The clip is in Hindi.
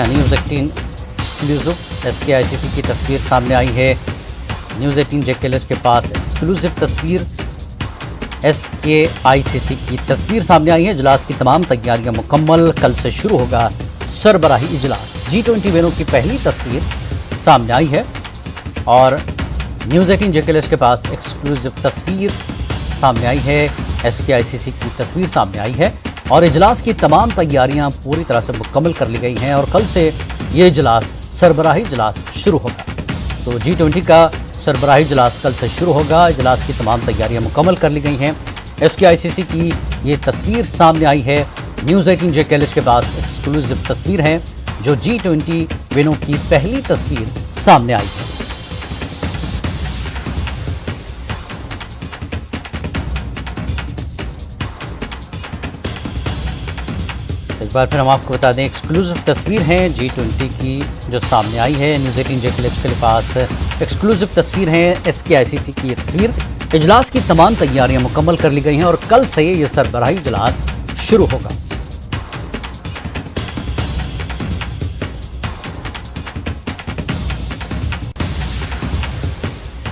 हैं न्यूज़ 18 एक्सक्लूसिव। SKICC की तस्वीर सामने आई है। न्यूज़ 18 JKLS के पास एक्सक्लूसिव तस्वीर SKICC की तस्वीर सामने आई है। इजलास की तमाम तैयारियां मुकम्मल, कल से शुरू होगा सरबराही इजलास। G20 वेनू की पहली तस्वीर सामने आई है और न्यूज़ 18 JKLS के पास एक्सक्लूसिव तस्वीर सामने आई है। SKICC की तस्वीर सामने आई है और इजलास की तमाम तैयारियां पूरी तरह से मुकम्मल कर ली गई हैं और कल से ये इजलास सरबराही इजलास शुरू होगा। तो G20 का सरबराही इजलास कल से शुरू होगा। इजलास की तमाम तैयारियां मुकम्मल कर ली गई हैं। SKICC की ये तस्वीर सामने आई है। न्यूज़ 18 JKLS के पास एक्सक्लूसिव तस्वीर है जो G20 वेनू की पहली तस्वीर सामने आई है। एक बार फिर हम आपको बता दें, एक्सक्लूसिव तस्वीर है G20 की जो सामने आई है। न्यूज़ 18 JKLS के पास एक्सक्लूसिव तस्वीर है SKICC की ये तस्वीर। इजलास की तमाम तैयारियां मुकम्मल कर ली गई हैं और कल से ये सरबराही इजलास शुरू होगा।